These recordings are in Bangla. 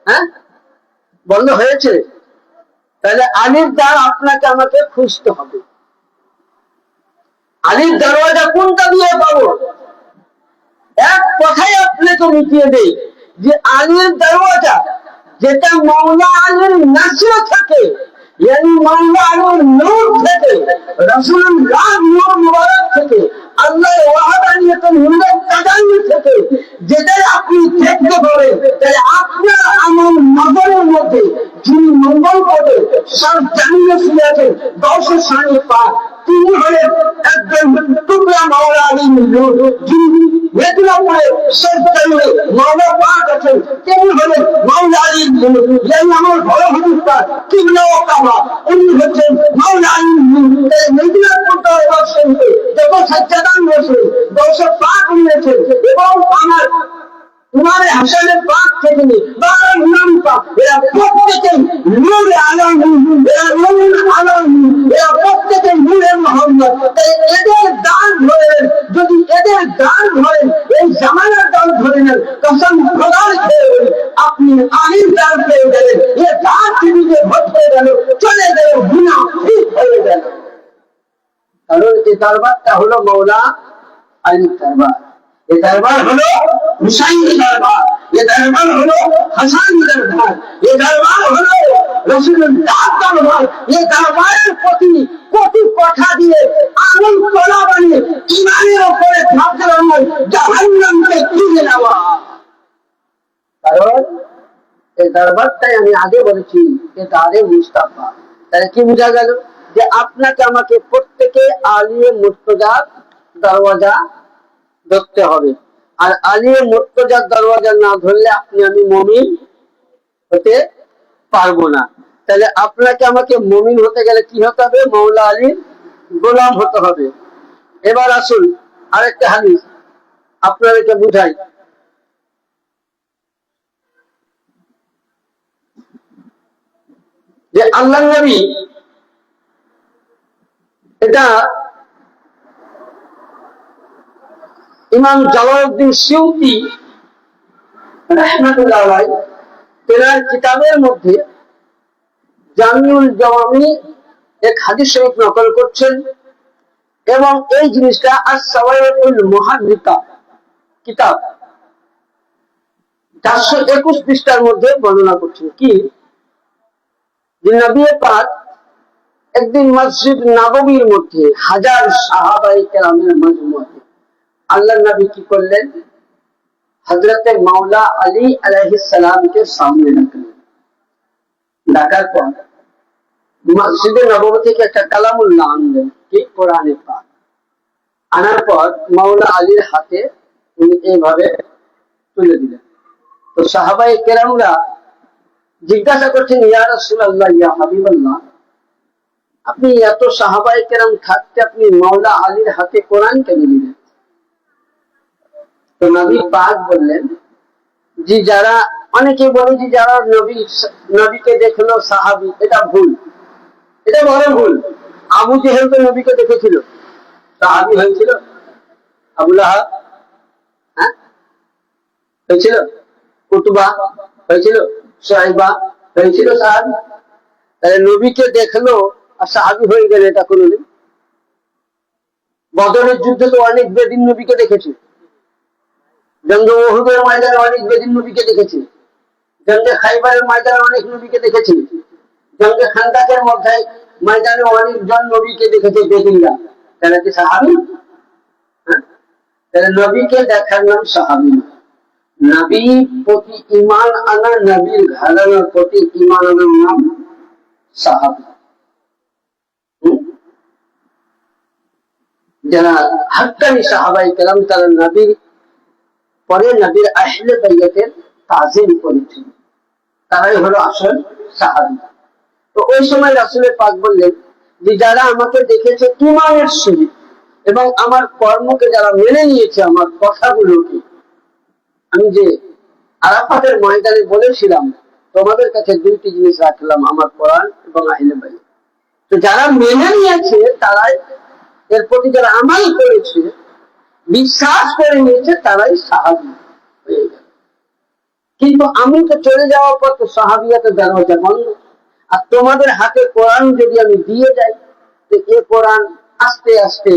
হ্যাঁ, বন্ধ হয়েছে। তাহলে আলির দ্বার আপনাকে আমাকে খুঁজতে হবে। আলির দরওয়াজা কোনটা দিয়ে পাবো? এক কথায় আপনাকে মিটিয়ে দেই যে আলির দরওয়াজা যেটা মাওলা আলীর নাসির থেকে, यानी মাওলা আলীর নূর থেকে, রাসূলুল্লাহ নূর মুবারক থেকে, আল্লাহর ওয়াহদানিয়তের নূরের তাজাল্লি থেকে যেটাই আপনি দেখতে পাবেন, তাহলে আপনার আমার নজরের মধ্যে যিনি মঙ্গল পদে সব জানিয়ে শুনেছেন 10 সাড়ে 5, তিনি হলেন একজন টুকরা মাওলা আলীর নূর। যিনি মেদিনীপুরে শেষ জানিয়ে মাওলা পাক আছেন, তিনি হলেন মাওলা আলীর নূর। এই আমার বড় হুজুর কিবলা ও কাবা, উনি হচ্ছেন মাওলা আলীর নূর। এই মেদিনীপুর দরবার শরীফে যত সাজ্জাদান বসে 10 পাক নিয়েছেন এবং আমার ইমাম হাসানের পাক থেকে বারো ইমাম পাক, এরা প্রত্যেকে নূরে আলম, এরা নূর আলম, এরা প্রত্যেকে নূরে মোহাম্মদ। তাই এদের দান ধরেন, যদি এদের দান ধরেন, এই জামানার দান ধরে নেন, কসম খোদার খেয়ে আপনি আলীর দান পেয়ে গেলেন। এ দান টিভিতে ভোট হয়ে গেল, চলে গেল, গুনাহ ঠিক হয়ে গেল। কারণ এই দরবারটা হলো মাওলা আলীর দরবার, ये दरबार हलो हुसैन दरबार, ये दरबार हलो हसन दरबार, ये दरबार हलो रसूलुल्लाह दरबार। ये दरबारेर प्रति कोटि কথা দিয়ে আগুন তোলা বানিয়ে ইমানের উপরে ধাক্কা জাহান্নামকে তুলে নেওয়া। কারণ এই দরবারটাই আমি আগে বলেছি যে দারে মুস্তাফা। তাহলে কি বোঝা গেল যে আপনাকে আমাকে প্রত্যেকে আলিয়ে মুর্তজার দরওয়াজা ধরতে হবে। আর আলিয়ে মুর্তজার দরওয়াজা না ধরলে আপনি আমি মুমিন হতে পারবো না। তাহলে আপনাকে আমাকে মুমিন হতে গেলে কি হতে হবে? মাওলা আলীর গোলাম হতে হবে। এবার আসুন আরেকটা হাদিস আপনাদেরকে বুঝাই। যে আল্লাহর নবী, এটা ইমাম জালালউদ্দিন সিউতি রাহমাতুল্লাহ আলাইহি তেনার কিতাবের মধ্যে জামিউল জাওয়ামি এক হাদিস শরীফ নকল করছেন এবং এই জিনিসটা আস-সাওয়াইকুল মুহাদ্দিকা কিতাব 421 পৃষ্ঠার মধ্যে বর্ণনা করছেন কি যে নবী পাক একদিন মসজিদ নববীর মধ্যে হাজার সাহাবায়ে কেরামের মজমুআতে আল্লাহর নবী কি করলেন? হযরতে মাওলা আলী আলাইহিস সালামকে সামনে রাখলেন। ডাকার পর মসজিদে নববী থেকে একটা কালামুল্লাহ আনলেন, কি কোরআনে পাক। আনার পর মাওলা আলীর হাতে উনি এইভাবে তুলে দিলেন। তো সাহাবায়ে কেরামরা জিজ্ঞাসা করছেন, ইয়া রাসূলুল্লাহ, ইয়া হাবিবাল্লাহ, আপনি এত সাহাবায়ে কেরাম থাকতে আপনি মাওলা আলীর হাতে কোরআন কেন দিলেন? তো নবী পাক বললেন যে যারা, অনেকে বলে যে যারা নবীকে দেখলো সাহাবী, এটা ভুল, এটা বড় ভুল। আবু জেহেল তো নবীকে দেখেছিল, সাহাবী হয়েছিল? আবু লাহাব হয়েছিল? উতবা হয়েছিল? সাইবা হয়েছিল সাহাবী? তাহলে নবীকে দেখলো আর সাহাবী হয়ে গেলে এটা কোনদিন? বদরের যুদ্ধে তো অনেক বেদিন নবীকে দেখেছে, জঙ্গে উহুদের ময়দানে অনেক বেদিন নবীকে দেখেছে, জঙ্গে খাইবারের ময়দানে অনেক নবীকে দেখেছে, জঙ্গে খান্দাকের ময়দানে অনেকজন নবীকে দেখেছে বেদিনরা। তারা কি সাহাবী? তাহলে নবীকে দেখার নাম সাহাবী। নবী প্রতি ঈমান আনা, নবীর ঘরানার প্রতি ঈমান আনার নাম সাহাবী। যারা হাক্কানি সাহাবায়ে কেরাম, তারা নবীর পরে নবীর আহলে বাইতের তাজিম করেছেন, তারাই হলো আসল সাহাবী। তো ওই সময় রাসূলের পাক বললেন যে যারা আমাকে দেখেছে ঈমানের সহিত এবং আমার কর্মকে যারা মেনে নিয়েছে, আমার কথাগুলোকে, আমি যে আরাফাতের ময়দানে বলেছিলাম তোমাদের কাছে দুইটি জিনিস রাখলাম, আমার কোরআন এবং আহলে বাইত, তো যারা মেনে নিয়েছে, তারাই এর প্রতি যারা আমাল করেছে, বিশ্বাস করে নিয়েছে, তারাই সাহাবী হয়ে গেল। কিন্তু আমি তো চলে যাওয়ার পর তো সাহাবিয়াতের দরজা বন্ধ। আর তোমাদের হাতে কোরআন যদি আমি দিয়ে যাই, তো এ কোরআন আস্তে আস্তে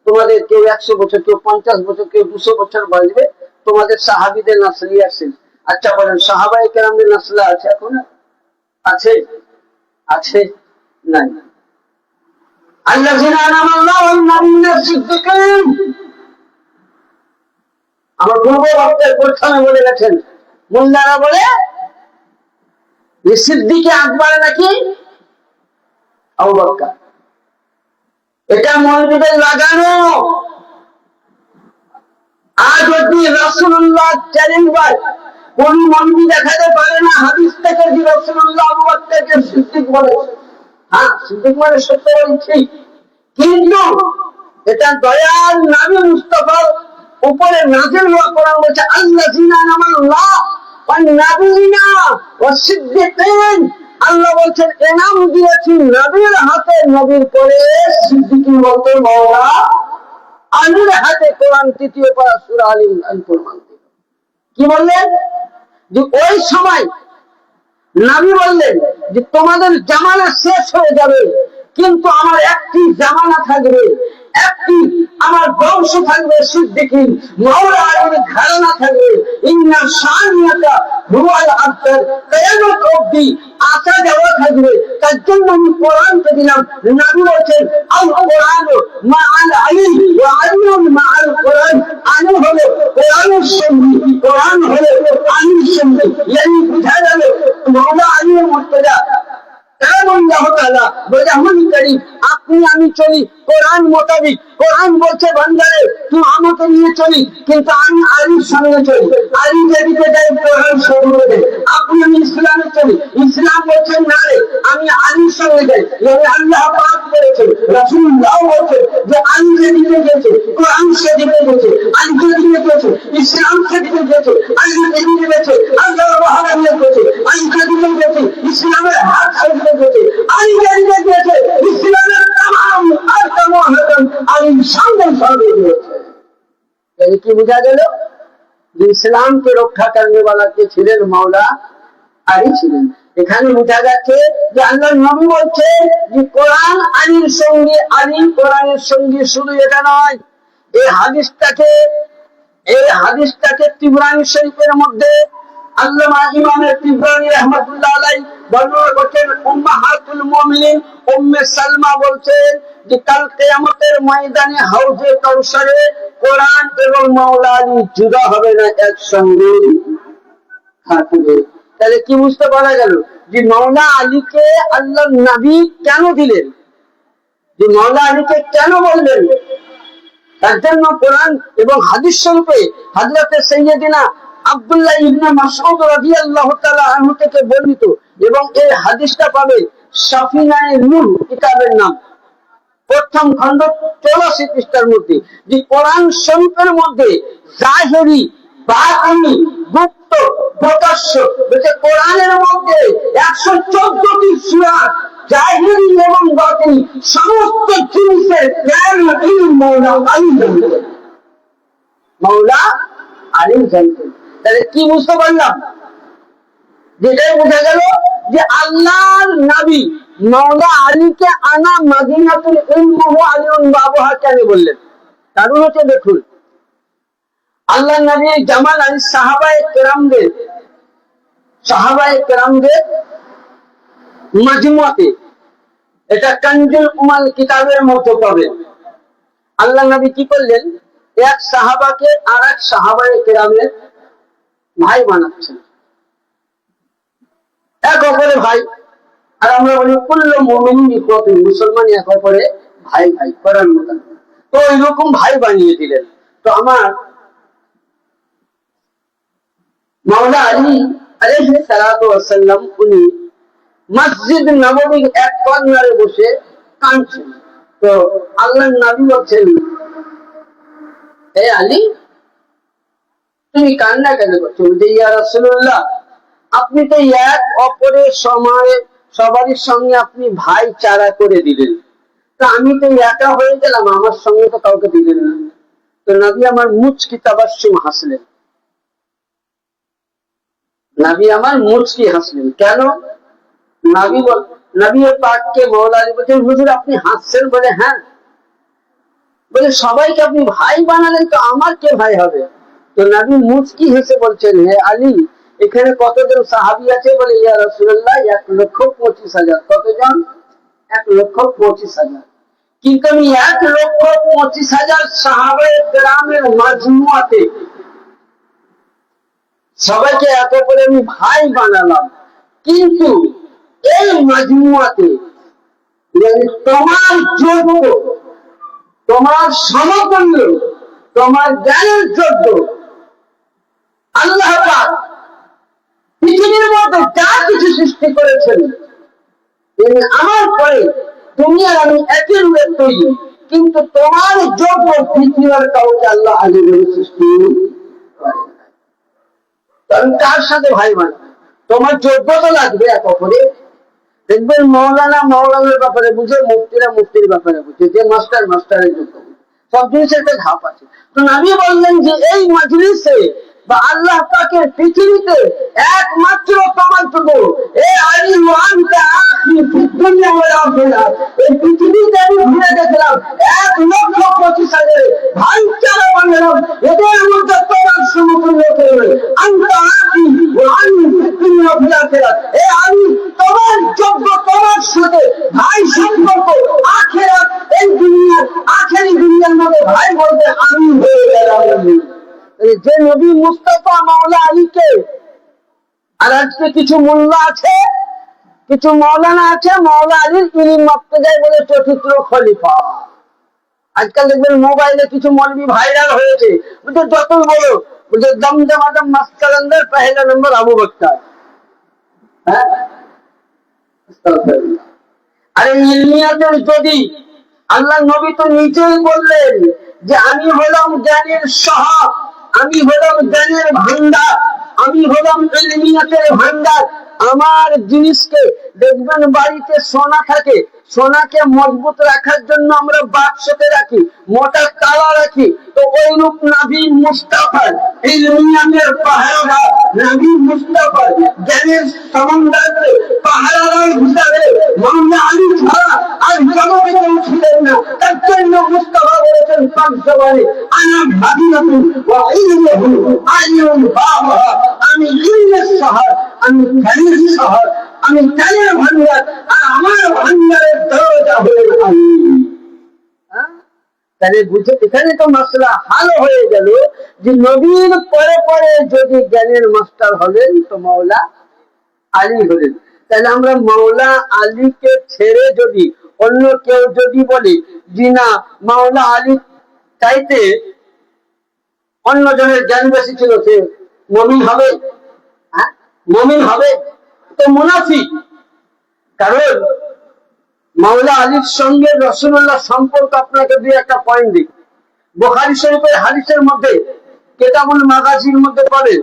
তোমাদের কেউ 100 বছর, কেউ 50 বছর, কেউ 200 বছর বাঁচবে, তোমাদের সাহাবিদের নাসলি আসেন। আচ্ছা বলেন, সাহাবায়ে কেরামদের নাসলা আছে এখন? আছে? আছে? নাই। আল্লাযিনা আনামাল্লাহু আলাইহিম সিদ্দিকিন, আমার পূর্ব বক্তার প্রথমে বলে গেছেন, মোল্লারা বলে সিদ্দিকে আকবর নাকি আবু বকর। এটা মসজিদে লাগানো। আজ অব্দি রাসূলুল্লাহ চ্যালেঞ্জ করে কোন মন্দির দেখাতে পারে না হাদিস থেকে যে রাসূলুল্লাহ আবু বকরকে সিদ্দিক বলে। হ্যাঁ, সিদ্দিক মানে সত্য বলছি, কিন্তু এটা দয়াল নবী মুস্তাফার উপরে নাযিল হওয়া কোরআন বলছে আল্লাযিনা আনামাল্লাহ ওয়ান নাবিয়িনা ওয়াস সিদ্দিকিন। আল্লাহ বলছেন এনাম দিয়েছি নবীর হাতে, নবীর পরে সিদ্দিকীন বলতে মাওলা আলীর হাতে। কোরআন 3য় পারা সূরা আল ইমরান প্রমাণ। কি বললেন? যে ওই সময় নবী বললেন যে তোমাদের জামানা শেষ হয়ে যাবে, কিন্তু আমার একটি জামানা থাকবে, একটি আমার বংশ থাকবে সিদ্দিকীন, মাওলা আলীর ঘরানা থাকবে। ইন্না শানিয়াকা হুয়াল আবতার, কিয়ামত অবধি আসা যাওয়া থাকবে। তার জন্য আমি কোরআনকে দিলাম। নবী বলছেন আল কোরআন মাআল আলী ওয়া আলী মাআল কোরআন। আলী হলো কোরআনের সঙ্গী, কোরআন হলো আলীর সঙ্গী। এই বুঝা গেল মাওলা আলীর মর্যাদা। আপনি আমি চলি কোরআন মোতাবিক। কোরআন বলছে বান্দারে তুই আমাকে নিয়ে চলি, কিন্তু আমি আলীর সঙ্গে চলি। আলী যেদিকে যাই কোরআন সঙ্গে দেয়। আপনি আমি ইসলামে চলি, ইসলাম বলছেন না রে আমি আলীর সঙ্গে যাই। আল্লাহ পাক বলেছেন, রাসূলুল্লাহ বলছেন যে আলী যেদিকে গেছে কোরআন সেদিকে গেছে, আলী যেদিকে গেছে ইসলাম সেদিকে গেছে, আলী যেদিকে গেছে আল্লাহ মহারানিয়া গেছে, আলী যেদিকে গেছে ইসলামের হাত সেদিকে গেছে, আলী যেদিকে গেছে ইসলামের তামাম আহকাম ও হাকাম আলীর সঙ্গে সঙ্গে গেছে। তাহলে কি বোঝা গেল? যে ইসলামকে রক্ষা করने वाला কে ছিলেন? মাওলা আলী ছিলেন। এখানে বোঝা যাচ্ছে যে আল্লাহর নবী বলছেন যে কোরআন আলীর সঙ্গে, আলী কোরআনের সঙ্গে। শুধু এটা নয়, এই হাদিসটাকে তিবরানী শরীফের মধ্যে আল্লামা ইমাম তিবরানী রাহমাতুল্লাহ আলাইহি বর্ণনা করছেন। উম্মাহাতুল মুমিনিন উম্মে সালমা বলছেন যে কাল কিয়ামতের ময়দানে হাউজে কাউসারে কোরআন এবং মাওলা আলী জুদা হবে না, একসঙ্গে থাকবে। তাহলে কি বুঝতে পারা গেল যে মাওলা আলীকে আল্লাহর নবী কেন দিলেন, যে মাওলা আলীকে কেন বললেন? তার জন্য কোরআন এবং হাদিস শরীফে হযরত সাইয়্যিদিনা আব্দুল্লাহ ইবনে মাসউদ রাদিয়াল্লাহু তাআলা আনহু থেকে বর্ণিত, এবং এই হাদিসটা পাবে সাফিনায়ে নূর কিতাবের নাম, প্রথম খণ্ড 84 পৃষ্ঠার মধ্যে। যে কোরআন শরীফের মধ্যে জাহেরি, বাতিনি, গুপ্ত, প্রকাশ্য, কোরআনের মধ্যে 114টি সূরা জাহেরি এবং বাতিনি সমস্ত জিনিসের জ্ঞান মাওলা আলী জানতেন। মাওলা আলী জানতেন। তাহলে কি বুঝতে পারলাম? যেটাই বোঝা গেল যে আল্লাহর নবী মাওলা আলীকে আনা মাদিনাতুল ইলম ওয়া আলিউন বাবুহা কেন বললেন? কারণ হচ্ছে দেখুন, আল্লাহর নবী জামাল আলী সাহাবায়ে কেরামদের মাজমুআতে, এটা কানজুল উমাল কিতাবের মধ্যে পাবেন। আল্লাহর নবী কি করলেন? এক সাহাবাকে আর এক সাহাবায়ে কেরামের ভাই বানাচ্ছেন, এক অপরের ভাই। আর আমরা বলি কুল্লু মুমিনিন ইখওয়াতুন, মুসলমান এক অপরে ভাই ভাই করার মতো। তো এরকম ভাই বানিয়ে দিলেন। তো আমার মাওলা আলী আলাইহিস সালাতু ওয়াস সালাম উনি মসজিদ নববীর এক কর্নারে বসে কাঁদছেন। তো আল্লাহর নবী বলছেন, হে আলী তুমি কান্না কেন করছো? ইয়া রাসূলুল্লাহ আপনি তো এক অপরের সময় সবারই সঙ্গে আপনি ভাইচারা করে দিলেন, তো আমি তো একা হয়ে গেলাম, আমার সঙ্গে তো কাউকে দিলেন না। তো নবী আমার মুচকি তাবাসসুম হাসলেন। নবী আমার মুচকি হাসলেন। কেন? নবী পাককে মওলা আলী বলছেন, হুজুর আপনি হাসছেন? বলে হ্যাঁ। বলে সবাইকে আপনি ভাই বানালেন, তো আমার কে ভাই হবে? তো নবী মুচকি হেসে বলছেন, হে আলী, এখানে কতজন সাহাবী আছে? বলে ইয়া রাসূলুল্লাহ 1,25,000। কতজন? 1,25,000। কিন্তু আমি 1,25,000 সাহাবায়ে কেরামের মাজমুআতে সবাইকে এত করে আমি ভাই বানালাম, কিন্তু এই মাজমুআতে তোমার যোগ্য, তোমার সমতুল্য, তোমার জ্ঞানের যোগ্য আল্লাহ পাক পৃথিবীর মধ্যে যা কিছু সৃষ্টি করেছেন আমার পরে তুমি আর আমি একই রূপে তৈরি, কিন্তু তোমার যোগ্য পৃথিবীর কাউকে আল্লাহ আগে বলে সৃষ্টি করেন। আমি কার সাথে ভাই মানে? তোমার যোগ্যতা লাগবে এক অপরে। দেখবেন মৌলানার ব্যাপারে বুঝে, মুফতিরা মুফতির ব্যাপারে বুঝে, যে মাস্টারের যোগ্য। সব জিনিসের একটা ধাপ আছে। তো নবী বললেন যে এই মাজলিসে বা আল্লাহ পাকের পৃথিবীতে একমাত্র তোমার যোগ্য। এই আলী ওয়ানটা আখি দুনিয়া ওয়াল আখিরাত। এই পৃথিবীতে আমি ঘুরে দেখলাম 1,25,000 ভাইচারা বানালাম, এদের মধ্যে তোমার সমতুল্য করবে। আনতা আখি ওয়ানি দুনিয়া ওয়াল আখিরাত। এই আমি তোমার যোগ্য, তোমার সাথে ভাই সম্পর্ক আখিরাত, এই দুনিয়া আখেরি দুনিয়ার মধ্যে ভাই বলতে আমি হয়ে গেলাম। যে নবী মুস্তাফা মাওলা আলীকে, আর আজকে কিছু মোল্লা আছে, কিছু মৌলানা আছে, মাওলা আলীর ইলম মাপতে যায় বলে চতুর্থ খলিফা। আজকাল দেখবেন মোবাইলে কিছু মৌলবি ভাইরাল হয়েছে, বুঝে যত বলো, বুঝে দমদম আদম মাসকালান্দার পহেলা নম্বর আবু বক্কর। হ্যাঁ, আরে ইলমিয়াতের যদি আল্লাহ নবী তো নিজেই বললেন যে আমি হলাম জ্ঞানের সাহা, আমি হলাম জ্ঞানের ভান্ডার, আমি হলাম ইলমিয়াতের ভান্ডার। আমার জিনিসকে দেখবেন বাড়িতে সোনা থাকে, সোনাকে মজবুত রাখার জন্য আমরা বাক্সতে রাখি, মোটা তালা রাখি। তো ওই রূপ নবী মুস্তাফার ইলমিয়াতের পাহারাদার, নবী মুস্তাফার জ্ঞানের সমন্বয়ে পাহারাদার হিসাবে মাওলানা আলী ছাড়া আর জগতে কেউ ছিলেন না। তার জন্য মুস্তাফা বলেছেন পাক জবানে, আনা মাদিনাতু ওয়া ইলমুহু আলিউল বাবা। আমি ইলমের শহর, আমি জ্ঞানের শহর, আমি জ্ঞানের ভান্ডার, আর আমার ভান্ডারের দরজা হলেন আলী। তাহলে বুঝে এখানে তো মাসলা হাল হয়ে গেল যে নবীর পরে পরে যদি জ্ঞানের মাস্টার হলেন তো মাওলা আলী হলেন। তাহলে আমরা মাওলা আলীকে ছেড়ে যদি অন্য কেউ যদি বলি যে না মাওলা আলী চাইতে অন্য জনের জ্ঞান বেশি ছিল, সে মুমিন হবে? মুমিন হবে? তো মুনাফিক। কারণ মাওলা আলীর সঙ্গে রাসূলুল্লাহ সম্পর্ক, আপনাকে দুই একটা পয়েন্ট দিই। বুখারী শরীফের হাদিসের মধ্যে, কিতাবুল মাগাজির মধ্যে পাবেন,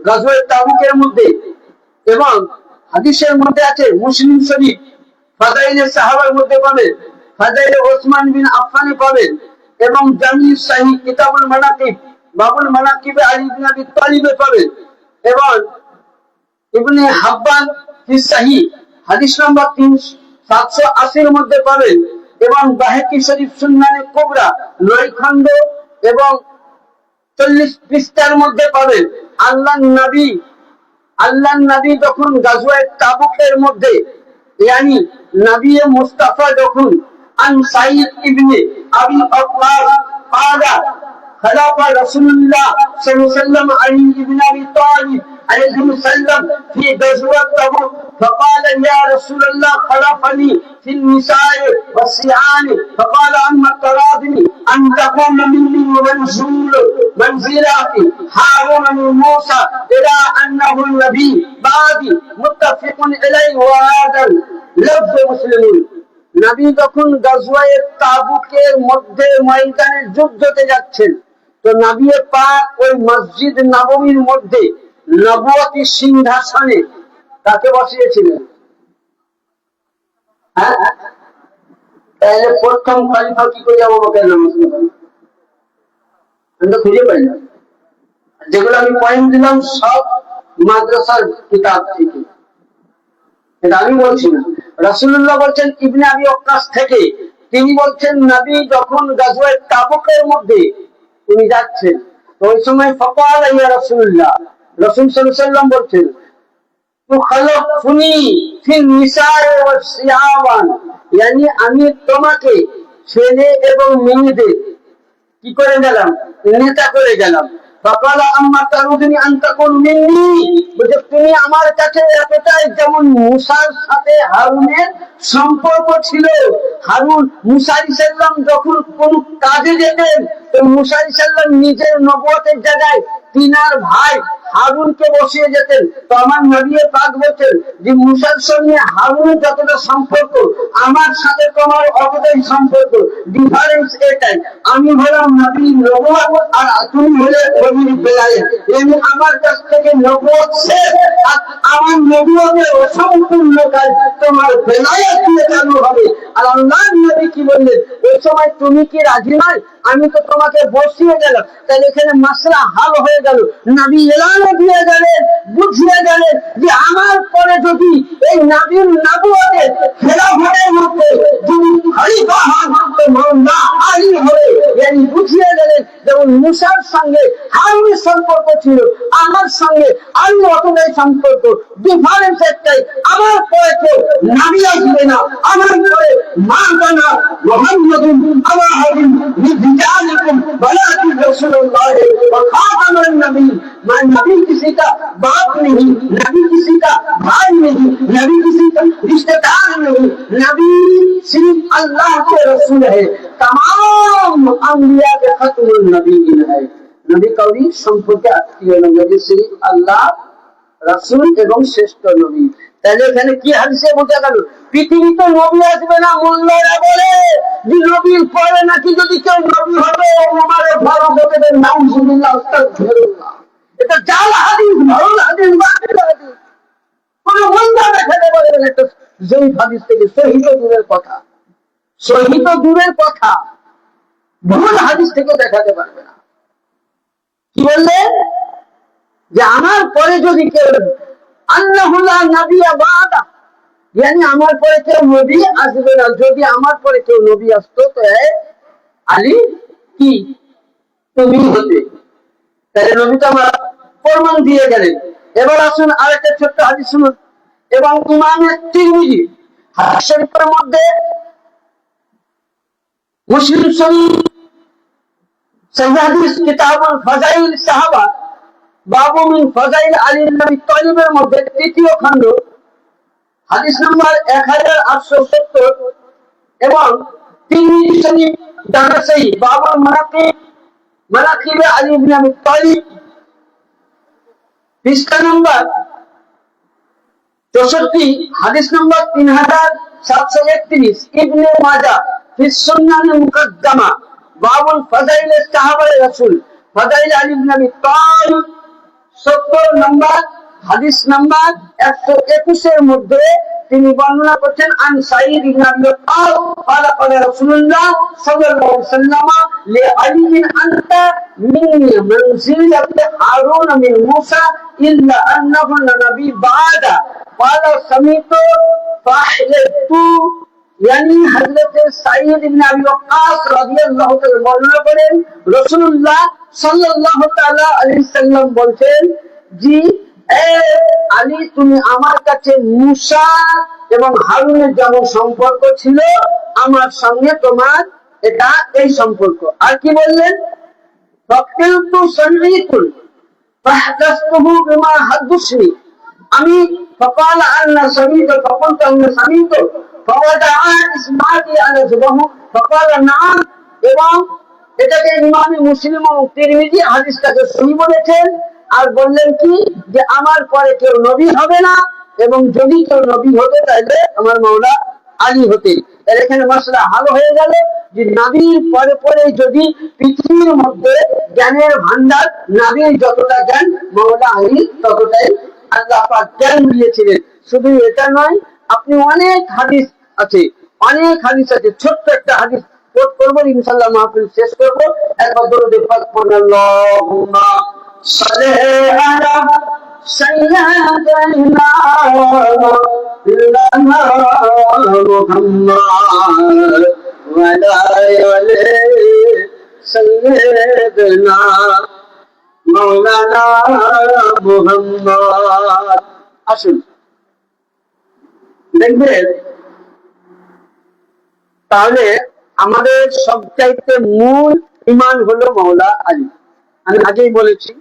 গাজওয়ে তাবুকের মধ্যে, এবং হাদিসের মধ্যে আছে মুসলিম শরীফ ফাদাইলে সাহাবার মধ্যে পাবেন, ফাদাইলে ওসমান বিন আফফানি পাবেন, এবং জামি সহিহ কিতাবুল মানাকিব বাবুল মানাকিবে আলী ইবনে আবি তালিবে পাবেন, এবং ইবনে হাব্বান ফি সহিহ হাদিস নাম্বার 780 এর মধ্যে পাবেন, এবং বাহেকি শরীফ সুন্নানে কুবরা 9 খন্ড এবং 40 পৃষ্ঠার মধ্যে পাবেন। আল্লাহর নবী যখন গাজওয়ে তাবুকের মধ্যে, ইয়ানি নবী মুস্তাফা যখন আন সাইদ ইবনে আবি ওয়াক্কাস قال خلف رسول الله صلى الله عليه وسلم علي بن ابي طالب عليه السلام في غزوة تبوك، فقال يا رسول الله خلفني في النساء والصيام، فقال اما تراضني ان تكون مني منزلاتي هارون من موسى الى انه النبي بعدي متفق اليه وهذا لفظ مسلمين। নবী যখন গাজওয়ে তাবুকের মধ্যে ময়দানে যুদ্ধতে যাচ্ছেন, তো নবী পাক ওই মসজিদ নববীর মধ্যে নবুয়তি সিংহাসনে তাকে বসিয়েছিলেন। হ্যাঁ, তাহলে প্রথম খলিফা কি করে আবু বকর নামাজ পড়লেন? আমি তো খুঁজে পাই না। যেগুলো আমি পয়েন্ট দিলাম সব মাদ্রাসার কিতাব থেকে, এটা আমি বলছি না, রাসূলুল্লাহ বলছেন ইবনে আবি ওয়াক্কাস থেকে। তিনি বলছেন নবী যখন গাজওয়ায়ে তাবুকের মধ্যে তিনি যাচ্ছেন, তো ওই সময় ফাকাল ইয়া রাসূলুল্লাহ, রাসূল সাল্লাল্লাহু আলাইহি ওয়াসাল্লাম বলছেন তুখালাফুনি ফিন নিসা'i ওয়াস সিয়াবান, yani আমি তোমাকে ছেলে এবং মেয়েদের কি করে গেলাম, নেতা করে গেলাম। ফাকালা আম্মা তারুদনি আন তাকুন মিন্নি, বলে তুমি আমার কাছে এতটাই, যেমন মুসার সাথে হারুনের সম্পর্ক ছিল। হারুন মুসা আলাইহিস সালাম যখন কোন কাজে যেতেন, তো মুসা আলাইহিস সালাম নিজের নবুয়তের জায়গায় তিনার ভাই হারুনকে বসিয়ে যেতেন। তো আমার নবী পাক বলছেন যে মুসার সঙ্গে হারুনের যতটা সম্পর্ক, আমার সাথে তোমার অতটাই সম্পর্ক, ডিফারেন্স এটাই, আমি হলাম নবী নবুয়ত আর তুমি হলে নবীর বেলায়েত। yani আমার কাছ থেকে নবুয়ত শেষ, আর আমার নবুয়তের অসম্পূর্ণ কাজ তোমার বেলায়েত দিয়ে চালু হবে। আর আল্লাহর নবী কি বললেন, ওই সময় তুমি কি রাজি নয়, আমি তো তোমাকে বসিয়ে গেলাম। তাহলে এখানে মাসলা হাল হয়ে গেল, নবী এলানও দিয়ে গেলেন, বুঝিয়ে গেলেন যে আমার পরে যদি এই নবীর নবুয়তের খেলাফতের মধ্যে যিনি খলিফা হন, তো মাওলা আলী হবে। yani বুঝিয়ে গেলেন যেমন মুসার সঙ্গে হারুনের সম্পর্ক ছিল, আমার সঙ্গে আলী অতটাই সম্পর্ক, ডিফারেন্স একটাই, আমার পরে কেউ নবী আসবে না, আমার পরে মা জানা মুহাম্মাদুন আলা আলিম বিরিজালিকুম ওয়ালাকিন রাসূলুল্লাহ ওয়া খাতামুন নবী। मैं नबी किसी का बाप नहीं, नबी किसी का भाई नहीं, नबी किसी का रिश्तेदार नहीं, नबी सिर्फ अल्लाह के रसूल है, तमाम अंबिया के खत्मुन नबीयीन है। नबी कौरी সম্পর্কে আত্মীয় নবী, सिर्फ আল্লাহ রাসূল এবং শ্রেষ্ঠ নবী। তাহলে এখানে কি হাদিসে বোঝা গেল, পৃথিবীতে নবী আসবে না। মোল্লারা বলে যে নবীর পরে নাকি যদি কেউ নবী হবে, ওমর ফারুক হবে, নাউজুবিল্লাহ আস্তাগফিরুল্লাহ, এটা জাল হাদিস, ভুল হাদিস, বাতিল হাদিস। কোন বন্ধা দেখাতে পারবেন একটা জয়ীফ হাদিস থেকে, সহিহ দূরের কথা, সহিহ দূরের কথা, ভুল হাদিস থেকে দেখাতে পারবে না। কি বললেন যে আমার পরে যদি কেউ আল্লাহু লা নবিয়্যা বাদা, yani আমার পরে কেউ নবী আসবে না। যদি আমার পরে কেউ নবী আসতো তো আলী কি তুমি হতে। তাহলে নবী তো আমার প্রমাণ দিয়ে গেলেন। এবার আসুন আরেকটা ছোট্ট হাদিস শুনুন। এবং ইমামে তিরমিজি হাদিস শরীফের মধ্যে, মুসলিম শরীফ সহিহ হাদিস কিতাবুল ফাজাইল সাহাবা বাবু মিন ফাজাইল আলী ইবনে আবি তালিবের মধ্যে তৃতীয় খণ্ড হাদিস নাম্বার 1870, এবং তিরমিজি শরীফ দানাসাই বাবুল মানাকিব আলী ইবনে আবি তালিব পৃষ্ঠা নাম্বার 64, হাদিস নাম্বার 3731, ইবনে মাজাহ ফি সুনান মুকদ্দামা বাবুল ফাজাইল সাহাবায়ে রাসূল ফাজাইল আলী ইবনে আবি তালিব 70 নম্বর হাদিস নাম্বার 121 এর মধ্যে তিনি বর্ণনা করছেন আন সাঈদ ইবনে আবি ওয়াক্কাস ক্বালা ক্বালা রাসূলুল্লাহ সাল্লাল্লাহু আলাইহি ওয়াসাল্লাম লি আলী আনতা মিন্নি মানজিলাত হারুন মিন মূসা ইল্লা আন্নাহু নবী বাদা ক্বালা সামিতু ফাহলাতু, yani হযরত সাঈদ ইবনে আবি ওয়াক্কাস রাদিয়াল্লাহু তাআলা বর্ণনা করেন রাসূলুল্লাহ সাল্লাল্লাহু তাআলা আলাইহি সাল্লাম বলছেন জি আলী, তুমি আমার কাছে মূসা এবং হারুনের যেমন সম্পর্ক ছিল, আমার সঙ্গে তোমার এটা এই সম্পর্ক। আর কি বললেন, ফাকিলতু সামিতুল ফাহদাসতুহু বিমা হাদাসনি, আমি فقال أن سميت فقلت أن سميت فوضع إسماعيل على جبهه فقال نعم। এবং এটাকে ইমাম মুসলিম ও তিরমিজি হাদিসটাকে সহিহ বলেছেন। আর বললেন কি যে আমার পরে কেউ নবী হবে না, এবং যদি কেউ নবী হতো তাহলে আমার মাওলা আলী হতে। তাহলে এখানে মাসলা হাল হয়ে গেল যে নবীর পরে পরে যদি পৃথিবীর মধ্যে জ্ঞানের ভান্ডার, নবীর যতটা জ্ঞান মাওলা আলী ততটাই আল্লাহ পাক জ্ঞান দিয়েছিলেন। শুধু এটা নয়, আপনি অনেক হাদিস আছে, ছোট্ট একটা হাদিস কোট করবো, ইনশাআল্লাহ মাহফিল শেষ করবো। একবার দরুদ পাক পড়ুন, আল্লাহুম্মা সাল্লি আলা سيدنا لنا محمد وعلى آل سيدنا مولانا محمد। আসুন দেখবেন তাহলে আমাদের সবচাইতে মূল ঈমান হলো মাওলা আলী। আমি আগেই বলেছি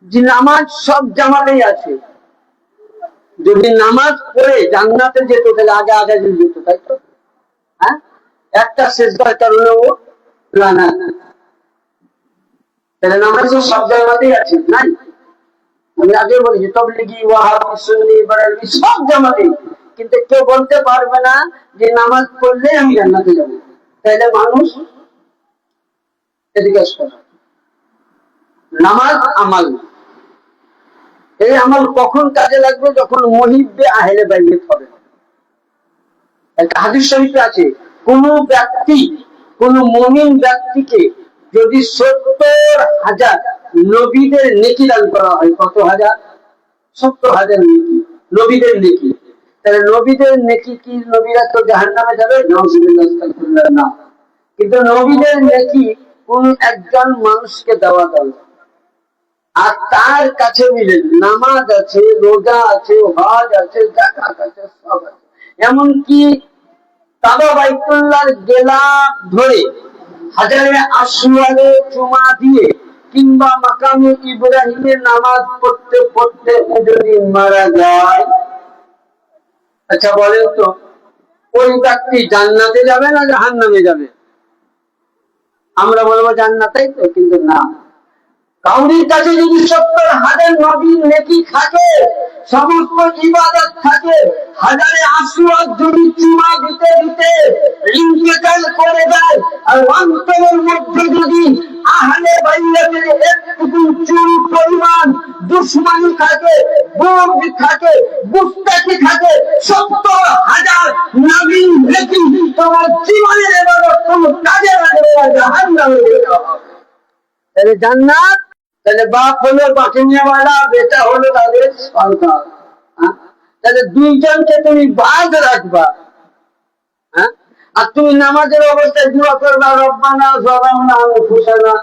যে নামাজ সব জামাতেই আছে, যদি নামাজ পড়ে জান্নাতে যেত তাহলে আগে আগে যেত, তাই তো? হ্যাঁ, একটা সেজদার কারণে ও লানা, তাহলে নামাজ সব জামাতেই আছে নাই? আমি আগে বলেছি তাবলীগী, ওয়াহাবি, সুন্নি, বারেলভি সব জামাতেই, কিন্তু কেউ বলতে পারবে না যে নামাজ পড়লে আমি জান্নাতে যাব। তাহলে মানুষ এদিকে আসবে। নামাজ আমাল, এই আমল কখন কাজে লাগবে? যখন মুহিব্বে আহলে বাইত হবে। একটা হাদিস শরীফে আছে, কোন ব্যক্তি, কোন মুমিন ব্যক্তিকে যদি 70,000 নবীদের নেকি দান করা হয়, কত হাজার? 70,000 নেকি, নবীদের নেকি। তাহলে নবীদের নেকি কি নবীরা তো জাহান্নামে যাবে? না, কিন্তু নবীদের নেকি কোন একজন মানুষকে দেওয়া দরকার, আর তার কাছে মিলে নামাজ আছে, রোজা আছে, হজ আছে, যাকাত আছে, সব আছে। এমনকি কাবা বাইতুল্লাহর গেলাপ ধরে হাজারে আসওয়াদে চুমা দিয়ে কিংবা মাকামে ইব্রাহিমের নামাজ পড়তে পড়তে যদি মারা যায়, আচ্ছা বলেন তো ওই ব্যক্তি জান্নাতে যাবে না জাহান্নামে যাবে? আমরা বলবো জান্নাতেই তো, কিন্তু না। কাউরির কাছে যদি 70,000 নবীর নেকি থাকে, সমস্ত ইবাদত থাকে, হাজারে আসওয়াদ যদি চুমা দিতে দিতে ইন্তেকাল করে যায়, আর অন্তরের মধ্যে যদি আহলে বাইতের একটুকু চুল পরিমাণ দুশমনি থাকে, বুগদ থাকে, গুস্তাখি থাকে, 70,000 নবীর নেকি তোমার জীবনের ইবাদত কোনো কাজে লাগবে না, জাহান্নামে যাবে। তাহলে জান্নাত, তাহলে বাপ হলো বাকিনিয়াওয়ালা, বেটা হলো তাদের সন্তান। তাহলে দুইজনকে তুমি বাদ রাখবা। হ্যাঁ, আর তুমি নামাজের অবস্থায় দোয়া করবা, রব্বানা যালামনা আনফুসানা,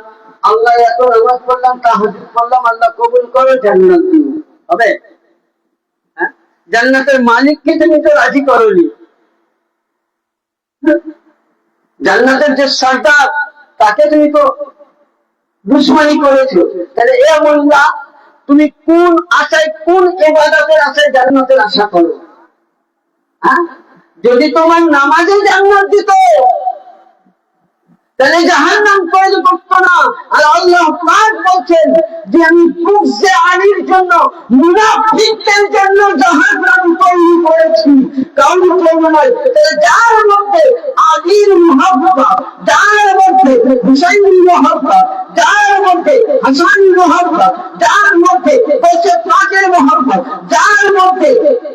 আল্লাহ এত নামাজ পড়লাম, তাহাজ্জুদ পড়লাম, আল্লাহ কবুল করো, জান্নাত দিও, হবে? হ্যাঁ, জান্নাতের মালিককে তুমি তো রাজি করোনি। জান্নাতের যে সর্দার তাকে তুমি তো দুশমনি করেছো। তাহলে এ মোল্লা, তুমি কোন আশায়, কোন ইবাদতের আশায় জান্নাতের আশা করো? হ্যাঁ, যদি তোমার নামাজে জান্নাত দিত তাহলে জাহান্নাম তৈরি করতো না। আর আল্লাহ পাক বলছেন যে আমি কুফসে আলীর জন্য, মুনাফিকদের জন্য জাহান্নাম তৈরি করেছি, কারণ করবো না। যার মধ্যে আলীর মুহাব্বত, যার মধ্যে হুসাইনের মুহাব্বত, যার মধ্যে হাসানের মুহাব্বত, যার মধ্যে বসে পাকের মুহাব্বত, যার মধ্যে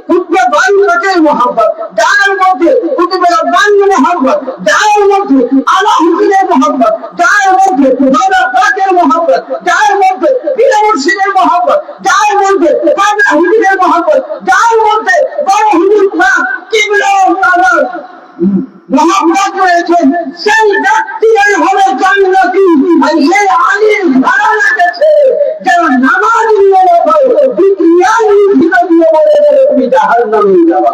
কুতবে বারিকাতের মুহাব্বত, যার মধ্যে কুতবে রব্বানির মুহাব্বত, যার মধ্যে আলা হুজুরের মুহাব্বত, যার মধ্যে বাবা পাকের মুহাব্বত, যার মধ্যে পীর মুর্শিদের মুহাব্বত, যার মধ্যে বাবা হুজুরের মুহাব্বত, যার মধ্যে বড় হুজুর পাক কিবলা তাআলা মুহাব্বত রয়েছে, সেই ব্যক্তিরাই হলো জান্নাতি। আর সেই আলীর ঘরানা গেছে যারা নামাজ নিয়ে তুমি জাহান্নামে যাবা।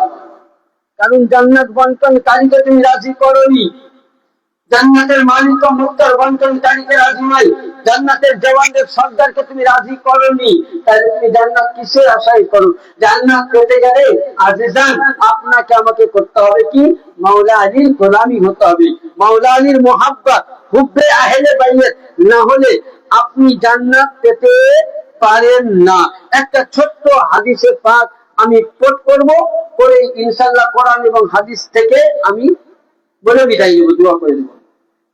কারণ জান্নাত বন্টনকারীকে তুমি রাজি করোনি, জান্নাতের মালিক ও মুক্তার বন্টনকারীকে রাজি নাই, জান্নাতের জওয়ানদের সর্দারকে তুমি রাজি করোনি, তাহলে তুমি জান্নাত কিসের আশায় করো? জান্নাত পেতে গেলে আজিজান আপনাকে আমাকে করতে হবে কি? মাওলা আলীর গোলামি হতে হবে। মাওলা আলীর মুহাব্বত, হুব্বে আহলে বাইত না হলে আপনি জান্নাত পেতে পারেন না। একটা ছোট্ট হাদিসে পাক আমি কোট করব, করে ইনশাআল্লাহ কোরআন এবং হাদিস থেকে আমি বলে বিদায় নেব, দোয়া করে দেব।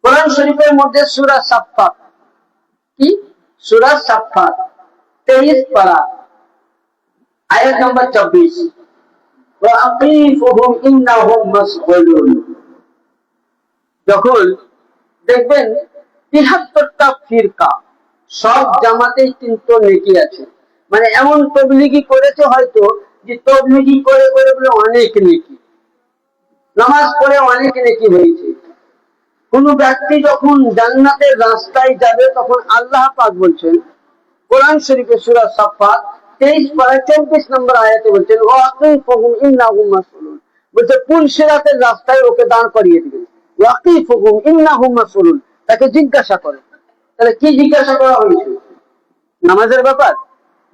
কোরআন শরীফের মধ্যে সূরা সাফফাত, কি সূরা সাফফাত 23 পারা, আয়াত নম্বর 24, ওয়াকিফুহুম ইন্নাহুম মাসউলুন। যখন দেখবেন 73টা ফিরকা, সব জামাতেই কিন্তু নেকি আছে, মানে এমন তবলিগি করেছে হয়তো যে তবলিগি করে করে বলে অনেক নেকি, নামাজ পড়ে অনেক নেকি হয়েছে। কোন ব্যক্তি যখন জান্নাতের রাস্তায় যাবে তখন আল্লাহ পাক বলছেন কোরআন শরীফে সূরা সাফফাত 23 পারা 24 নম্বর আয়াতে বলছেন ওয়াকিফুহুম ইন্নাহুম মাসউলুন, বলছে পুলসিরাতের রাস্তায় ওকে দাঁড় করিয়ে দিবেন। ওয়াকিফুহুম ইন্নাহুম মাসউলুন, তাকে জিজ্ঞাসা করে। তাহলে কি জিজ্ঞাসা করা হয়েছে? নামাজের ব্যাপার,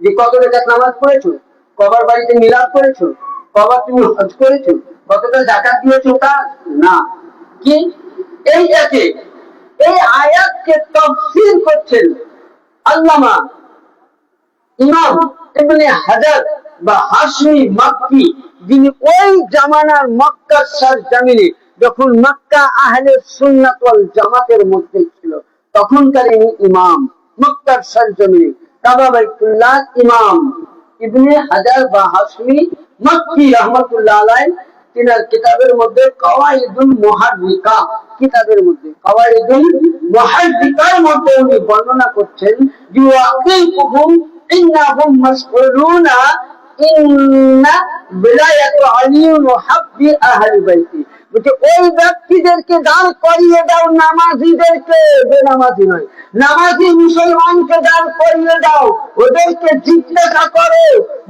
যে কত রাকাত নামাজ পড়েছো, কবার বাড়িতে মিলাদ করেছো, কবার তুমি হজ করেছো, কতটা যাকাত দিয়েছো, তা না। কি এইটাকে, এই আয়াতকে তাফসীর করছেন আল্লামা ইমাম ইবনে হাজার বা হাশমি মাক্কি, যিনি ওই জামানার মক্কার সরজমিনে যখন মক্কা আহলে সুন্নাত ওয়াল জামাতের মধ্যে ছিল তখনকার ইমাম, মক্কার সরজমিনে কাবা বাইতুল্লাহ ইমাম ইবনে হাজার বা হাশমি মাক্কি রাহমাতুল্লাহ আলাইহি তিনার কিতাবের মধ্যে কাওয়াইদুল মুহাদ্দিকা, কিতাবের মধ্যে কাওয়াইদুল মুহাদ্দিকার মধ্যে উনি বর্ণনা করছেন যে ওয়াকিফুহুম ইন্নাহুম মাসউলুনা ইন্না বিলায়াতু আলী ওয়া হাব্বি আহলি বাইতি, বলছে ওই ব্যক্তিদেরকে দাঁড় করিয়ে দাও, নামাজীদেরকে, বেনামাজি নয়, নামাজি মুসলমানকে দাঁড় করিয়ে দাও, ওদেরকে জিজ্ঞাসা করো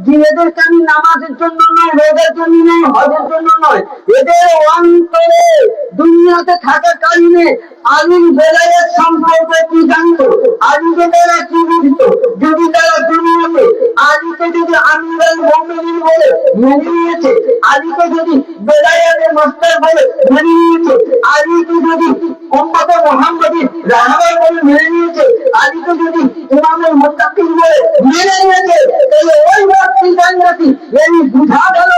যে এদেরকে আমি নামাজের জন্য নয়, রোজার জন্য নয়, হজের জন্য নয়, এদের অন্তরে দুনিয়াতে থাকাকালীনে আলীর বেলায়েত সম্পর্কে কি জানতো, আলীকে তারা কি বুঝতো, যদি তারা দুনিয়াতে আলীকে যদি আমিরুল মুমিনিন বলে মেনে নিয়েছে, আলীকে যদি বেলায়েতের মাস্টার বলে মেনে নিয়েছে, আলীকে যদি উম্মতে মুহাম্মাদী রাহবার বলে মেনে নিয়েছে, আলীকে যদি ইমামুল মুত্তাকিন বলে মেনে নিয়েছে, তাহলে ওই ব্যক্তি জান্নাতি। এই বুঝা গেল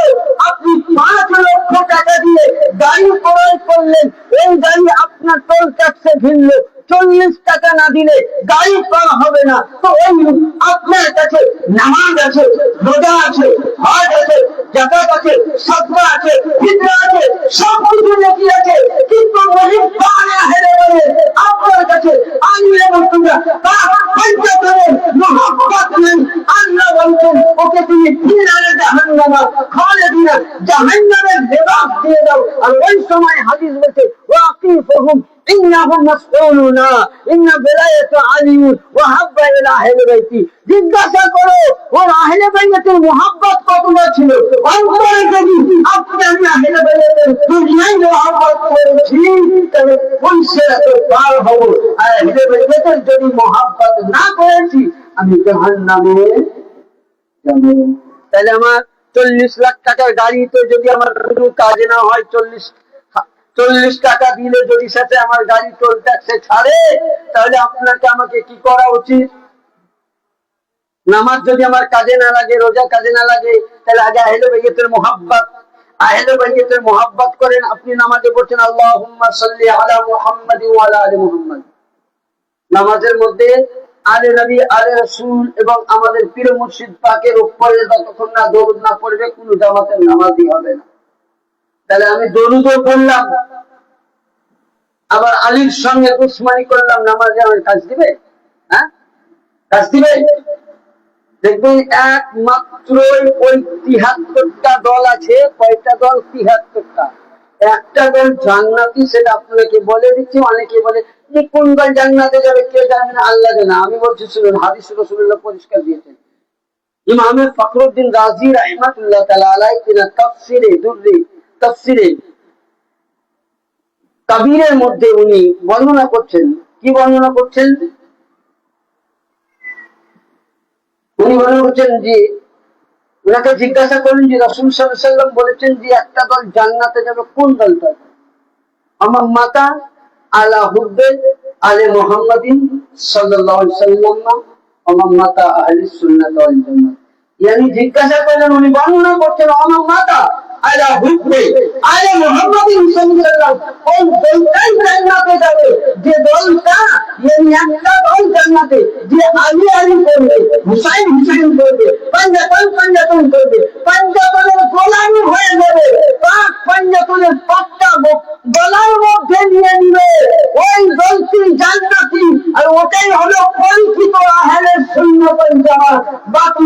আপনি 5 লক্ষ টাকা দিয়ে গাড়ি ক্রয় করলেন, এই গাড়ি আপনার টোল ট্যাক্সে ভিড়ল, 40 টাকা না দিলে গাড়ি পাওয়া হবে না। তো ওই আপনার কাছে নামাজ আছে, রোজা আছে, হজ আছে, যাকাত আছে, সাদকা আছে, ফিতরা আছে, সব কিছু নেকি আছে, কিন্তু মুহিব্বানে আহলে বাইত আপনার কাছে আল্লাহ বলছেন পঞ্চতনের মুহাব্বত নেই। আল্লাহ বলছেন ওকে তুমি ফিনারে জাহান্নামা খালিদিনা জাহান্নামের লিবাস দিয়ে দাও। আর ওই সময় হাদিস বলছে ওয়াকিফুহুম ইন্নাহুম মাসউলুনা ইন্না বিলায়াতু আলী ওয়া হাব্বা ইলা আহলি বাইতি, জিজ্ঞাসা করো ওর আহলে বাইতের মুহাব্বত কতটা ছিল। অন্তরে যদি আপনি আমি আহলে বাইতের দুনিয়ায় মুহাব্বত করেছি তবে পুলসিরাতে পার হব, আর আহলে বাইতের যদি মুহাব্বত না করেছি আমি জাহান্নামে যাব। তাহলে আমার 40 লাখ টাকার গাড়িতে যদি আমার কোনো কাজে না হয়, 40 টাকা দিলে যদি সাথে আমার গাড়ি টোল ট্যাক্সে ছাড়ে, তাহলে আপনাকে আমাকে কি করা উচিত? নামাজ যদি আমার কাজে না লাগে, রোজা কাজে না লাগে, তাহলে আগে আহলে বাইতের মুহাব্বত, আহলে বাইতের মুহাব্বত করেন। আপনি নামাজে পড়ছেন আল্লাহুম্মা সাল্লি আলা মুহাম্মাদি ওয়া আলা আলি মুহাম্মাদ, নামাজের মধ্যে আলে নবী, আলে রাসূল এবং আমাদের পীর মুর্শিদ পাকের উপরে যতক্ষণ না দরুদ না পড়বে কোনো জামাতের নামাজই হবে না। তাহলে আমি দরুদও পড়লাম, আবার আলীর সঙ্গে দুশমনি করলাম, নামাজে আমার কাজ দিবে? হ্যাঁ, কাজ দিবে? দেখবেন একমাত্র ওই 73টা দল আছে। কয়টা দল? 73টা। একটা দল জান্নাতি, সেটা আপনাকে বলে দিচ্ছি। অনেকে বলে যে কোন দল জান্নাতে যাবে কে জানে না, আল্লাহ জানে। আমি বলছি শুনুন, হাদিস রাসূলুল্লাহ পরিষ্কার দিয়েছেন। ইমাম ফখরুদ্দিন রাজি রাহমাতুল্লাহ তাআলা আলাইহি তিনি তাফসিরে কাবীরের মধ্যে উনি বর্ণনা করছেন। কি বর্ণনা করছেন? উনি বর্ণনা করছেন যে ওনাকে জিজ্ঞাসা করলেন যে রাসূল সাল্লাল্লাহু আলাইহি ওয়াসাল্লাম বলেছেন যে একটা দল জান্নাতে যাবে, কোন দলটা? আমার মাতা আলা হুব্বে আলে মুহাম্মাদিন সাল্লাল্লাহু আলাইহি ওয়াসাল্লাম, আমার মাতা আহলে সুন্নাত ওয়াল জামাত। ইয়ানি জিজ্ঞাসা করলেন, উনি বর্ণনা করছেন আমার মাতা আলা হুব্বে আলে মুহাম্মাদিন সাল্লাল্লাহু আলাইহি ওয়াসাল্লাম, ওই দলটাই জান্নাতে যাবে যে দলটা, ইয়ানি একটা দল জান্নাতে যে আলী আলী করবে, হুসাইন হুসাইন করবে, পাঞ্জাতন করবে, পাঞ্জাতনের গোলামি হয়ে যাবে, পাক পাঞ্জাতনের পাক্কা গলার মধ্যে নিয়ে নিবে, ওই দলটি জান্নাতি। আর ওটাই হলো পরিচিত আহলে সুন্নাত ওয়াল জামাত। বাকি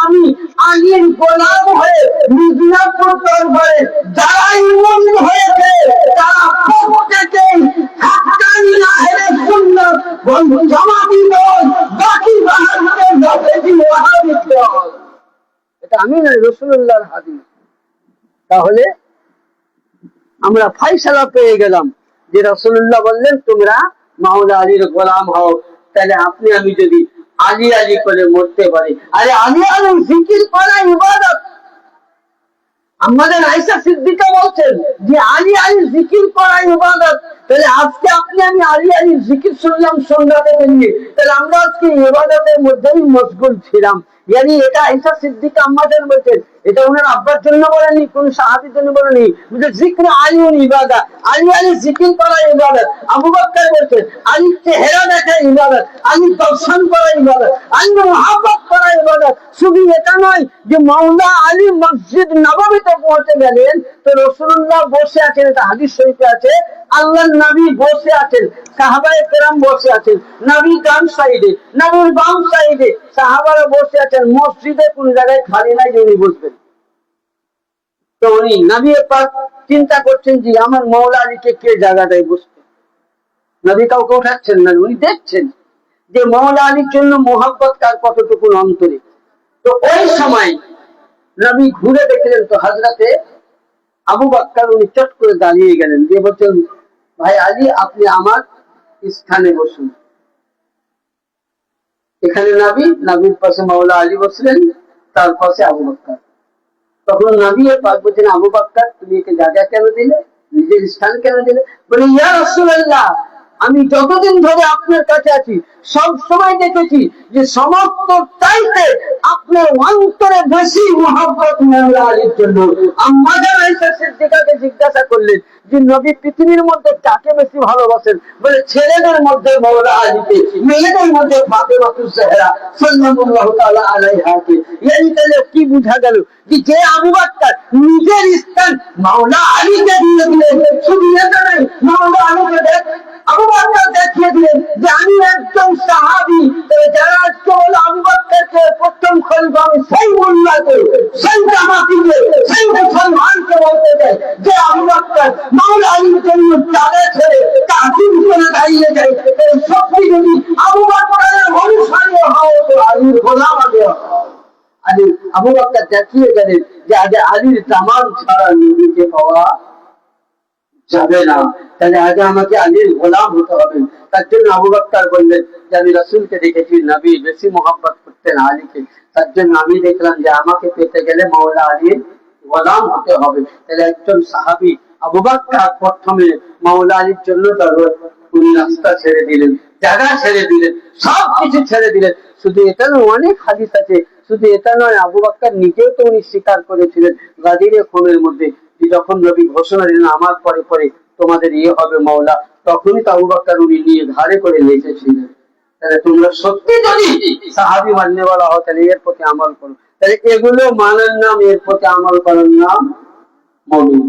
আমি আলীর গোলাম হয়ে মিদনাপুর দরবারে যারা ইমাম হয়েছে তারা প্রত্যেকেই হাক্কানি আহলে সুন্নাত ওয়াল জামাতি নয়, বাকি বাহাদুরের জাতেই ওয়াহাবি নয়। এটা আমি না, রাসূলুল্লাহর হাদিস। তাহলে আমরা ফয়সালা পেয়ে গেলাম যে রাসূলুল্লাহ বললেন তোমরা মাওলা আলীর গোলাম হও। তাহলে আপনি আমি যদি আলী আলী করে মরতে পারি, আরে আলী আলী জিকির করা ইবাদত। আমাদের আয়েশা সিদ্দিকা বলছেন যে আলী আলী জিকির করা ইবাদত। তাহলে আজকে আপনি আমি আলী আলী জিকির শুনলাম সন্ধ্যা থেকে নিয়ে, তাহলে আমরা আজকে ইবাদতের মধ্যেই মশগুল ছিলাম। यानी এটা আয়েশা সিদ্দিকা আমাদের বলছেন, এটা ওনার আব্বার জন্য বলেননি, কোন সাহাবীর জন্য বলেননি। বুঝে জিক্র আলী ইবাদত, আলী আলী জিকির করা ইবাদত। আবু বকর বলছেন আলী চেহারা দেখা ইবাদত, আলী দর্শন করা ইবাদত, আলী মুহাব্বত করা ইবাদত। শুধু এটা নয় যে মাওলা আলী মসজিদ নববীতে পৌঁছে গেলেন তো রাসূলুল্লাহ বসে আছেন, এটা হাদিস শরীফে আছে। আল্লাহর নবী বসে আছেন, সাহাবায়ে কেরাম বসে আছেন, নবী ডান সাইডে, নবীর বাম সাইডে, সাহাবারা বসে আছেন। মসজিদে কোন জায়গায় খালি নাই যে উনি বসবেন। তো উনি নবী পাক চিন্তা করছেন যে আমার মাওলা আলীকে কে জায়গাটায় বসবে। নবী কাউকে উঠাচ্ছেন না, উনি দেখছেন যে মাওলা আলীর জন্য মোহাব্বত কার কতটুকু অন্তরে। তো ওই সময় নবী ঘুরে দেখলেন তো হযরতে আবু বকর, উনি চট করে দাঁড়িয়ে গেলেন, দিয়ে বলছেন ভাই আলী আপনি আমার স্থানে বসুন। এখানে নবী, নবীর পাশে মাওলা আলী বসলেন, তার পাশে আবু বকর। তখন নবী পাক বলছেন আবু বকর তুমি একে জায়গা কেন দিলে, নিজের স্থান কেন দিলে? বলে ইয়া রাসূলুল্লাহ আমি যতদিন ধরে আপনার কাছে আছি সব সময় দেখেছি যে সমস্ত চাইতে আপনার অন্তরে বেশি মহব্বত মাওলা আলীর জন্য। আম্মা জান আয়েশা সিদ্দিকাকে জিজ্ঞাসা করলেন যে নবী পৃথিবীর মধ্যে কাকে বেশি ভালোবাসেন? বলে ছেলেদের মধ্যে মাওলা আলীকে, মেয়েদের মধ্যে ফাতেমাতুজ জাহরা সাল্লাল্লাহু তাআলা আলাইহাকে। ইয়ানি তাহলে কি বোঝা গেল যে আবু বকর নিজের স্থান মাওলা আলীকে দিয়ে দিলেন। শুধু এটা নয়, মাওলা আলীকে দেখ আবু বকর দেখিয়ে দিলেন যে আমি একজন সাহাবী। যারা কেবল আবু বকরকে প্রথম খলিফা, আমি সেই মোল্লাকে, সেই জামাতিকে, সেই মুসলমানকে বলতে চাই যে আবু বকর মাওলা আলীর জন্য চাঁদে ছেড়ে কাফির করে দাঁড়িয়ে যায়। এই শক্তি যদি আবু বকরের অনুসারী হও তো আলীর গোলাম আগে হও। আলী আবু বকর দেখিয়ে গেলেন যে আগে আলীর জামান ছাড়া নবীকে পাওয়া যাবে না, তাহলে আগে আমাকে আলীর গোলাম হতে হবে। তার জন্য আবু বকর বললেন যে আমি রাসূলকে দেখেছি নবী বেশি মহব্বত করতেন আলীকে, তার জন্য আমি দেখলাম যে আমাকে পেতে গেলে মাওলা আলীর গোলাম হতে হবে। তাহলে একজন সাহাবী আবু বকর প্রথমে মাওলা আলীর জন্য উনি রাস্তা ছেড়ে দিলেন, জায়গা ছেড়ে দিলেন, সবকিছু ছেড়ে দিলেন। শুধু এটা নয়, অনেক হাদিস আছে। শুধু এটা নয়, আবু বকর নিজেও তো উনি স্বীকার করেছিলেন গাদিরে খুনের মধ্যে, যখন নবী ঘোষণা দিলেন আমার পরে পরে তোমাদের ইয়ে হবে মাওলা, তখনই তো আবু বকর উনি নিয়ে ঘাড়ে করে লেগেছিলেন। তাহলে তোমরা সত্যি যদি সাহাবী মাননে वाला হও তাহলে এর প্রতি আমল করো। তাহলে এগুলো মানার নাম, এর প্রতি আমল করার নাম মুমিন।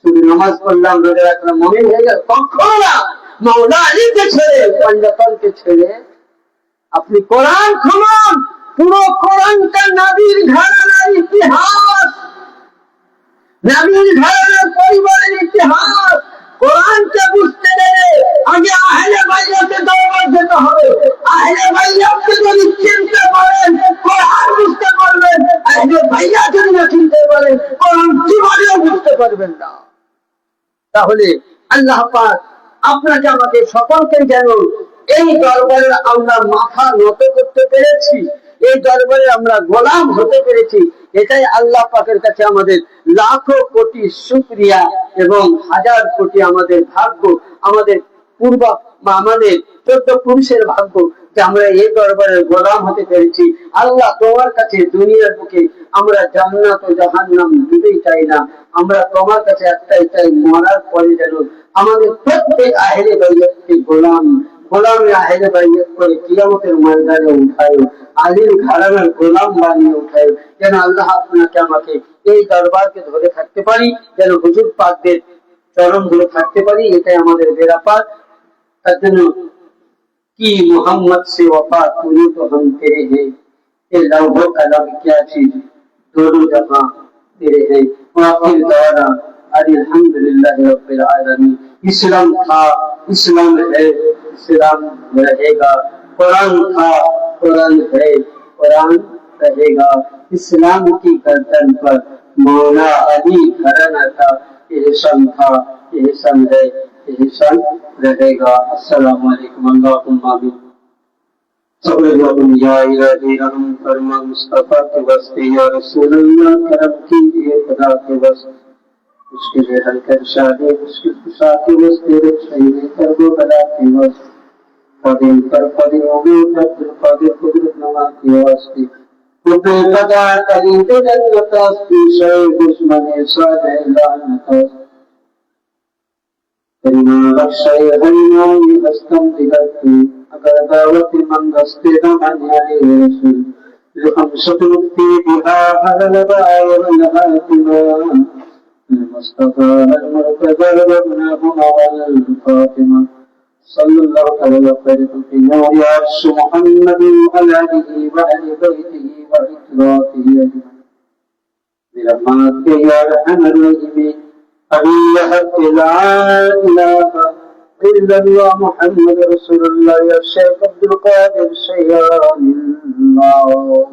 শুধু নামাজ পড়লাম, রোজা রাখলাম, মুমিন হয়ে গেল? কখনো না। মাওলা আলীকে ছেড়ে, পঞ্জাতনকে ছেড়ে আপনি কোরআন খুলুন, পুরো কোরআনটা নবীর ঘরানার ইতিহাস, নবীর ঘরানার পরিবারের ইতিহাস। কোরআনকে বুঝতে গেলে আগে আহলে বাইয়াতের দরবার যেতে হবে। আহলে বাইয়াতকে যদি চিনতে পারেন কোরআন বুঝতে পারবেন, আহলে বাইয়াত যদি না চিনতে পারেন কোরআন জীবনেও বুঝতে পারবেন না। তাহলে আল্লাহ পাক আপনাকে আমাকে সকলকে যেন এই দরবারে আমরা মাথা নত করতে পেরেছি, এই দরবারে আমরা গোলাম হতে পেরেছি, এটাই আল্লাহ পাকের কাছে আমাদের লাখো কোটি শুকরিয়া এবং হাজার কোটি আমাদের ভাগ্য, আমাদের পূর্ব বা আমাদের 14 পুরুষের ভাগ্য যে আমরা এই দরবারের গোলাম হতে পেরেছি। আল্লাহ তোমার কাছে দুনিয়ার বুকে আমরা জান্নাত ও জাহান্নাম দুটোই চাই না, আমরা তোমার কাছে একটাই চাই, মরার পরে যেন আমাদের প্রত্যেক আহলে বাইতকে গোলামে আহলে বাইত করে কিয়ামতের ময়দানে উঠায়, আলীর ঘরানার গোলাম বানিয়ে উঠায়। যেন আল্লাহ আপনাকে আমাকে এই দরবারকে ধরে থাকতে পারি, যেন হুজুর পাকদের চরণ ধরে থাকতে পারি, এটাই আমাদের বেরাপার। তার জন্য কি मोहम्मद से वफा तूने तो हम तेरे हैं, ये लौह कलम क्या चीज, दोनों जहां तेरे हैं। आखिर दवाना अल्हम्दुलिल्लाह रब्बिल आलमीन। इस्लाम था, इस्लाम है, इस्लाम रहेगा। कुरान था, कुरान है, कुरान रहेगा। इस्लाम की गर्दन पर मौला अली घराना था, एहसान था, एहसान है, एहसान रहेगा। अस्सलामु अलैकुम। अल्लाहुम्मा आमीन। या इलाही रहम फरमा, मुस्तफा के वास्ते या रसूल अल्लाह करम कीजिए, खुदा के वास्ते उसके लिए हल्कर शादी, उसकी खुशा के वास्ते रक्षाई कर वो बला के वास्ते कदिम कर कदिम उम्मीद अब्दुल कादिर कुदरत नमा के वास्ते रुपए कदा करी तो जन्नत अस्ती शय दुश्मन सादे लानत करीना बख्शाय हरिनाई हस्तम दिगती अगर दावती मंगस्ते नमन्याय रसूल लखम सतमुक्ति बिहा हरल बाय नहातिमा المصطفى المرتضى وابنهما والفاطمة صلى الله عليه وسلم في نور عرش محمد وعلى آله وأهل بيته وإخوته أجمعين برحمتك يا أرحم الراحمين. أبي حق لا إله إلا الله محمد رسول الله يا شيخ عبد القادر شيان الله.